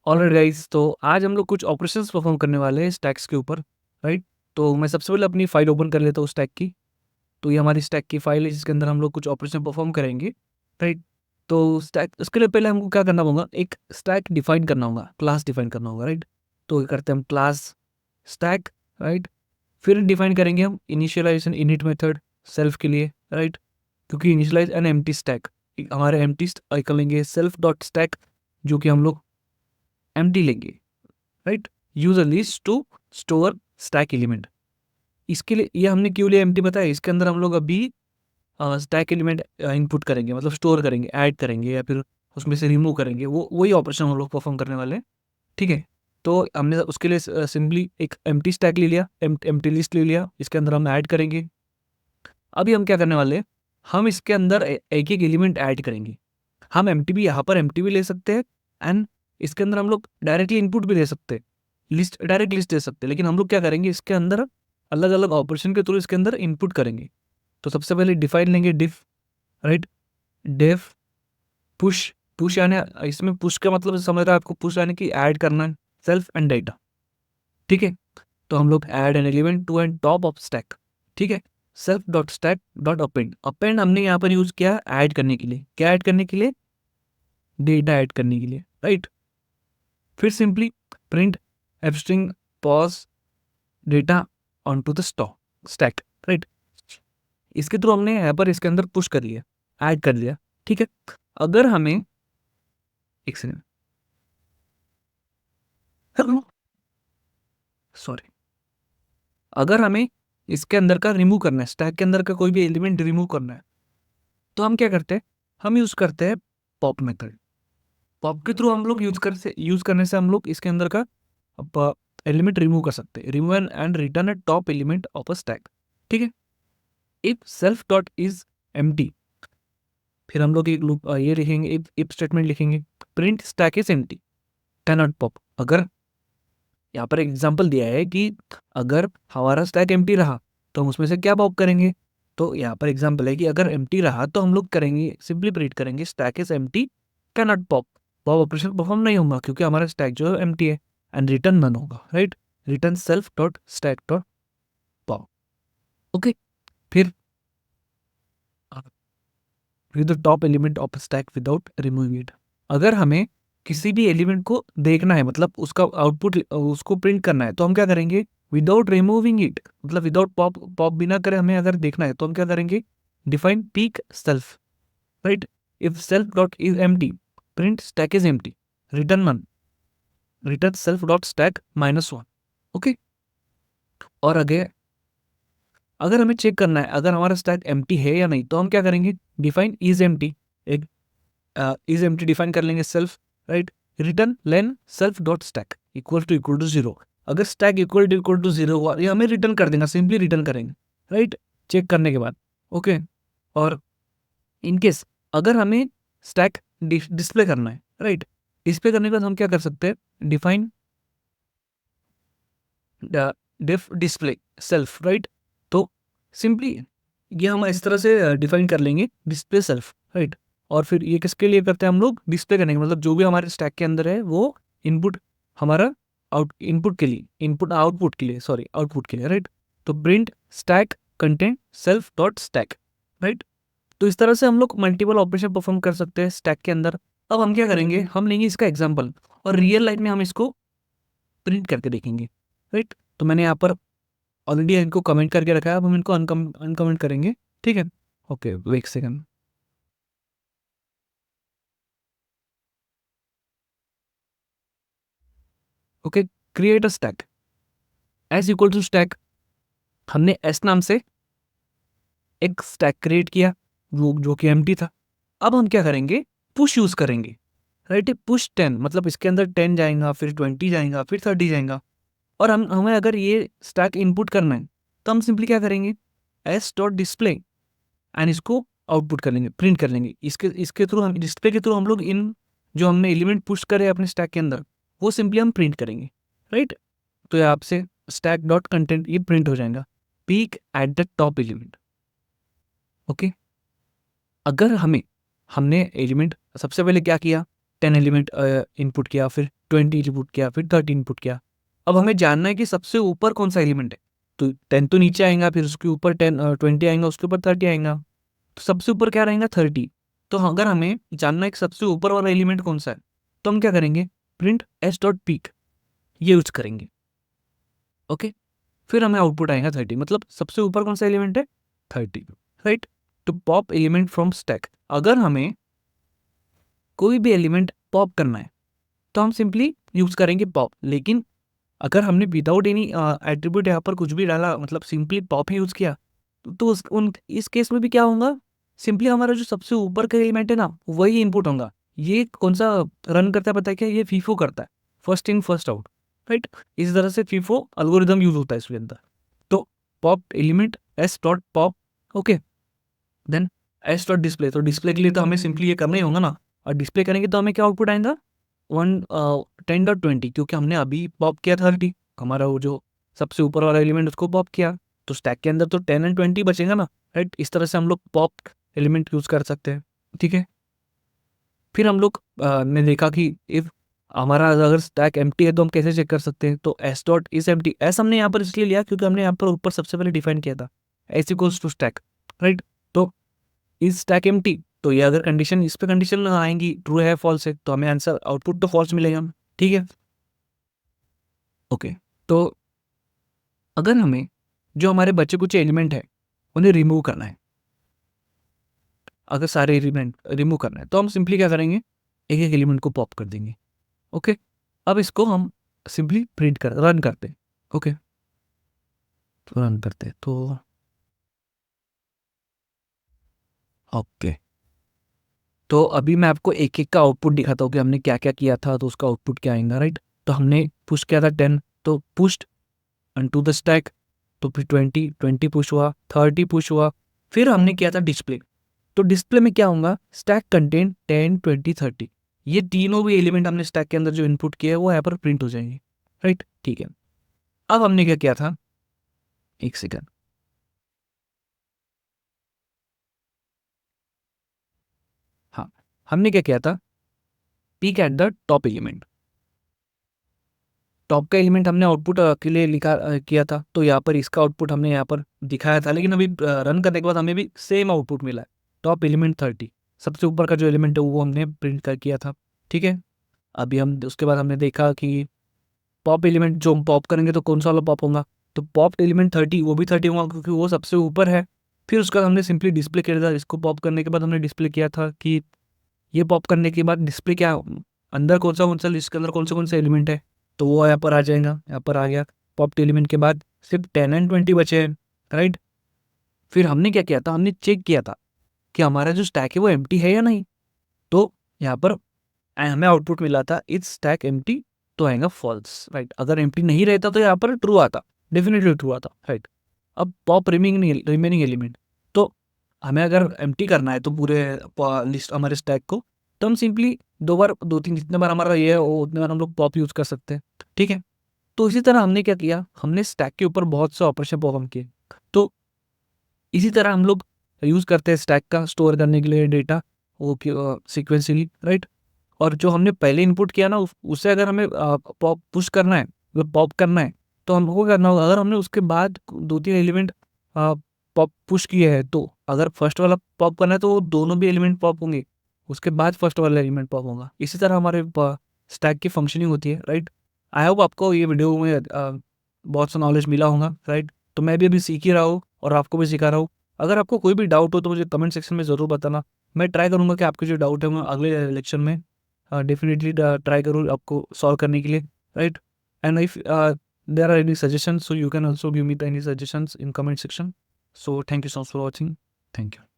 Alright guys, तो आज हम लोग कुछ ऑपरेशंस परफॉर्म करने वाले हैं स्टैक्स के ऊपर, राइट। तो मैं सबसे पहले अपनी फाइल ओपन कर लेता हूँ स्टैक की। तो ये हमारी स्टैक की फाइल है जिसके अंदर हम लोग कुछ ऑपरेशन परफॉर्म करेंगे, राइट। तो स्टैक उसके लिए पहले हमको क्या करना होगा, एक स्टैक डिफाइन करना होगा, क्लास डिफाइन करना होगा, राइट। तो ये करते हैं हम क्लास स्टैक, राइट। फिर डिफाइन करेंगे हम इनिशियलाइजेशन इनिट मेथड सेल्फ के लिए, राइट। क्योंकि इनिशियलाइज एन एम्प्टी स्टैक, हमारे एम्प्टी कर लेंगे सेल्फ डॉट स्टैक, जो कि हम लोग एम्प्टी लेंगे, right. Use a list to store stack element. इसके लिए ये हमने क्यों लिया एम्प्टी बताया, इसके अंदर हम लोग अभी स्टैक एलिमेंट इनपुट करेंगे, मतलब स्टोर करेंगे, ऐड करेंगे या फिर उसमें से रिमूव करेंगे, वो वही ऑपरेशन हम लोग परफॉर्म करने वाले हैं, ठीक है। तो हमने उसके लिए सिंपली एक एम्प्टी स्टैक ले लिया, एम्प्टी लिस्ट ले लिया, इसके अंदर हम ऐड करेंगे। अभी हम क्या करने वाले हैं, हम इसके अंदर एक एक एलिमेंट ऐड करेंगे। हम एम्प्टी भी यहाँ पर एम्प्टी भी ले सकते हैं, एंड इसके अंदर हम लोग डायरेक्टली इनपुट भी ले सकते हैं, लिस्ट डायरेक्ट लिस्ट दे सकते हैं। लेकिन हम लोग क्या करेंगे, इसके अंदर अलग अलग ऑपरेशन के थ्रू इसके अंदर इनपुट करेंगे। तो सबसे पहले डिफाइन लेंगे डिफ, राइट। डेफ पुश, पुश यानी इसमें पुश का मतलब समझ रहा है आपको, पुश यानी कि ऐड करना है सेल्फ एंड डाटा, ठीक है। तो हम लोग add an element to end top of stack, ठीक है। Self dot stack dot append, append हमने यहाँ पर यूज किया ऐड करने के लिए, क्या ऐड करने के लिए, डेटा ऐड करने के लिए, राइट। फिर simply print a string push data on to the stack, right. इसके थ्रू हमने यहाँ पर इसके अंदर पुश कर लिया, ऐड कर लिया, ठीक है। अगर हमें एक सेकेंड, सॉरी, अगर हमें इसके अंदर का रिमूव करना है, स्टैक के अंदर का कोई भी एलिमेंट रिमूव करना है, तो हम क्या करते हैं, हम यूज करते हैं पॉप मेथड। पॉप के थ्रू हम लोग यूज करने से हम लोग इसके अंदर का एलिमेंट रिमूव कर सकते हैं, remove and return a top element of a stack, ठीक है। If self dot is empty, फिर हम लोग एक लूप ये लिखेंगे, इफ स्टेटमेंट लिखेंगे, print stack is empty can not pop. अगर यहाँ पर एग्जांपल दिया है कि अगर हमारा स्टैक एम्प्टी रहा तो हम उसमें से क्या पॉप करेंगे, तो यहाँ पर एग्जांपल है कि अगर एम्प्टी रहा तो हम लोग करेंगे, सिंपली प्रिंट करेंगे stack is empty can not pop. Pop operation perform नहीं होगा क्योंकि हमारा स्टैक जो है एम्प्टी है, एंड रिटर्न नन होगा, right. Return self dot stack dot pop, okay. फिर the top element of stack without removing it. अगर हमें किसी भी एलिमेंट को देखना है, मतलब उसका आउटपुट उसको प्रिंट करना है, तो हम क्या करेंगे, विदाउट रिमूविंग इट, मतलब विदाउट पॉप, पॉप बिना करे हमें अगर देखना है तो हम क्या करेंगे, define peak self, right. If self dot is empty, print stack is empty, return one, return self dot stack -1, okay. और आगे अगर हमें चेक करना है अगर हमारा स्टैक एम्प्टी है या नहीं, तो हम क्या करेंगे, डिफाइन इज एम्प्टी, एक इज एम्प्टी डिफाइन कर लेंगे self, right. Return len self dot stack equal to zero. अगर स्टैक इक्वल टू जीरो हुआ, ये हमें रिटर्न कर देगा, सिंपली रिटर्न करेंगे, राइट, चेक करने के बाद, ओके। और इनकेस अगर हमें स्टैक डिस्प्ले करना है, राइट, डिस्प्ले करने के बाद हम क्या कर सकते हैं, डिफाइन डिफ डिस्प्ले सेल्फ, राइट। तो सिंपली ये हम इस तरह से डिफाइन कर लेंगे डिस्प्ले सेल्फ, राइट। और फिर ये किसके लिए करते हैं हम लोग, डिस्प्ले करने के, मतलब जो भी हमारे स्टैक के अंदर है वो इनपुट हमारा इनपुट के लिए, इनपुट आउटपुट के लिए, सॉरी आउटपुट के लिए, राइट। तो print stack content self dot stack, right. तो इस तरह से हम लोग मल्टीपल ऑपरेशन परफॉर्म कर सकते हैं स्टैक के अंदर। अब हम क्या करेंगे, हम लेंगे इसका एग्जाम्पल और रियल लाइफ में हम इसको प्रिंट करके देखेंगे, राइट। तो मैंने यहाँ पर ऑलरेडी इनको कमेंट करके रखा है, अब हम इनको अनकमेंट करेंगे, ठीक है। Okay, wait second, okay. Create a stack s equal to stack, हमने एस नाम से एक स्टैक क्रिएट किया जो कि एम्प्टी था। अब हम क्या करेंगे, पुश यूज करेंगे, राइट। पुश 10, मतलब इसके अंदर 10 जाएगा, फिर 20 जाएगा, फिर 30 जाएगा। और हमें अगर ये स्टैक इनपुट करना है तो हम सिंपली क्या करेंगे, एस डॉट डिस्प्ले, एंड इसको आउटपुट कर लेंगे, प्रिंट कर लेंगे। इसके थ्रू हम डिस्प्ले के थ्रू हम लोग इन जो हमने एलिमेंट पुश करे अपने स्टैक के अंदर वो सिंपली हम प्रिंट करेंगे, राइट। तो ये आपसे स्टैक डॉट कंटेंट ये प्रिंट हो जाएगा, peak at the top element, okay. अगर हमने एलिमेंट सबसे पहले क्या किया, 10 एलिमेंट इनपुट किया, फिर 20 इनपुट किया, फिर 30 इनपुट किया। अब हमें जानना है कि सबसे ऊपर कौन सा एलिमेंट है। तो 10 तो नीचे आएगा, फिर उसके ऊपर 20 आएगा, उसके ऊपर 30 आएगा। तो सबसे ऊपर क्या रहेगा? 30। तो अगर हमें जानना है कि सबसे ऊपर वाला एलिमेंट कौन सा है, तो हम क्या करेंगे? प्रिंट एस डॉट पीक ये यूज करेंगे। ओके, फिर हमें आउटपुट आएगा 30, मतलब सबसे ऊपर कौन सा एलिमेंट है? 30, राइट। तो पॉप एलिमेंट फ्रॉम स्टैक। अगर हमें कोई भी एलिमेंट पॉप करना है तो हम सिंपली यूज करेंगे पॉप। लेकिन अगर हमने विदाउट एनी एट्रीब्यूट यहाँ पर कुछ भी डाला, मतलब सिंपली पॉप ही यूज किया, तो इस केस में भी क्या होगा? सिंपली हमारा जो सबसे ऊपर का एलिमेंट है ना, वही इनपुट होगा। ये कौन सा रन करता है पता है क्या? ये फीफो करता है, first in first out, right. इस तरह से फीफो अल्गोरिदम यूज होता है इसके अंदर। तो pop element s dot pop, okay. Then s dot display, तो डिस्प्ले के लिए तो हमें सिंपली ये करना ही होगा ना। और डिस्प्ले करेंगे तो हमें क्या आउटपुट आएगा? 10.20, क्योंकि हमने अभी पॉप किया 30, हमारा वो जो सबसे ऊपर वाला एलिमेंट उसको पॉप किया। तो स्टैक के अंदर तो 10 एंड 20 बचेगा ना, राइट। इस तरह से हम लोग पॉप एलिमेंट यूज कर सकते हैं, ठीक है। फिर हम लोग ने देखा कि इफ हमारा अगर स्टैक एम्प्टी है तो हम कैसे चेक कर सकते हैं? तो S dot is empty, S हमने यहाँ पर इसलिए लिया क्योंकि हमने यहाँ पर ऊपर सबसे पहले डिफाइन किया था s equals to stack, right. तो इज स्टैक एम्प्टी, तो ये अगर कंडीशन, इस पे कंडीशन आएंगी ट्रू है फॉल्स है, तो हमें आंसर आउटपुट तो फॉल्स मिलेगा, ठीक है। ओके, तो अगर हमें जो हमारे बच्चे कुछ एलिमेंट है उन्हें रिमूव करना है, अगर सारे एलिमेंट रिमूव करना है, तो हम सिंपली क्या करेंगे? एक एक एलिमेंट को पॉप कर देंगे। ओके, अब इसको हम सिंपली प्रिंट कर रन करते हैं। ओके, तो रन करते हैं, तो ओके, तो अभी मैं आपको एक एक का आउटपुट दिखाता हूँ कि हमने क्या क्या किया था, तो उसका आउटपुट क्या आएगा, राइट। तो हमने पुश किया था 10, तो पुश्ड टू द स्टैक, तो फिर 20 पुश हुआ, 30 पुश हुआ। फिर हमने किया था डिस्प्ले, तो डिस्प्ले में क्या होगा? स्टैक कंटेन 10, 20, 30, ये तीनों भी एलिमेंट हमने स्टैक के अंदर जो इनपुट किया है वो यहाँ पर प्रिंट हो जाएंगे, राइट, ठीक है। अब हमने क्या किया था? एक सेकंड, हाँ, हमने क्या किया था? Peak at the top element, top का एलिमेंट हमने आउटपुट के लिए लिखा किया था, तो यहाँ पर इसका आउटपुट हमने यहाँ पर दिखाया था। लेकिन अभी रन करने के बाद हमें भी सेम आउटपुट मिला है, टॉप एलिमेंट 30, सबसे ऊपर का जो एलिमेंट है वो हमने प्रिंट कर किया था, ठीक है। अभी हम उसके बाद हमने देखा कि पॉप एलिमेंट जो हम पॉप करेंगे तो कौन सा वाला पॉप होगा? तो पॉप एलिमेंट 30, वो भी 30 होगा क्योंकि वो सबसे ऊपर है। फिर उसका हमने सिंपली डिस्प्ले किया था, इसको पॉप करने के बाद हमने डिस्प्ले किया था कि ये पॉप करने के बाद डिस्प्ले क्या, अंदर कौन सा लिस्ट के अंदर कौन से एलिमेंट है, तो वो यहाँ पर आ जाएगा, यहाँ पर आ गया। पॉप एलिमेंट के बाद सिर्फ 10 एंड 20 बचे हैं, राइट। फिर हमने क्या किया था? हमने चेक किया था कि हमारा जो स्टैक है वो एम्प्टी है या नहीं। तो यहाँ पर हमें आउटपुट मिला था इट्स स्टैक एम्प्टी, तो आएगा फॉल्स, राइट। अगर एम्प्टी नहीं रहता तो यहाँ पर ट्रू आता, डेफिनेटली ट्रू आता, राइट। अब पॉप रिमेनिंग एलिमेंट, तो हमें अगर एम्प्टी करना है तो पूरे लिस्ट हमारे स्टैक को, तो हम सिंपली दो तीन जितने बार हमारा ये है वो उतने बार हम लोग पॉप यूज कर सकते हैं, ठीक है। तो इसी तरह हमने क्या किया? हमने स्टैक के ऊपर बहुत से ऑपरेशन परफॉर्म किए। तो इसी तरह हम लोग यूज करते हैं स्टैक का स्टोर करने के लिए डेटा, वो सिक्वेंसली, राइट। और जो हमने पहले इनपुट किया ना उससे अगर हमें पॉप पुश करना है, मतलब पॉप करना है, तो हमको करना होगा, अगर हमने उसके बाद 2-3 एलिमेंट पॉप पुश किए हैं, तो अगर फर्स्ट वाला पॉप करना है तो वो दोनों भी एलिमेंट पॉप होंगे, उसके बाद फर्स्ट वाला एलिमेंट पॉप होगा। इसी तरह हमारे स्टैक की फंक्शनिंग होती है, राइट। आई होप आपको ये वीडियो में बहुत सा नॉलेज मिला होगा, राइट। तो मैं भी अभी सीख ही रहा हूँ और आपको भी सिखा रहा हूँ। अगर आपको कोई भी डाउट हो तो मुझे कमेंट सेक्शन में ज़रूर बताना, मैं ट्राई करूँगा कि आपके जो डाउट है मैं अगले लेक्चर में डेफिनेटली ट्राई करूँ आपको सॉल्व करने के लिए, right. And if there are any suggestions, so you can also give me the any suggestions in comment section. So thank you so much for watching, thank you.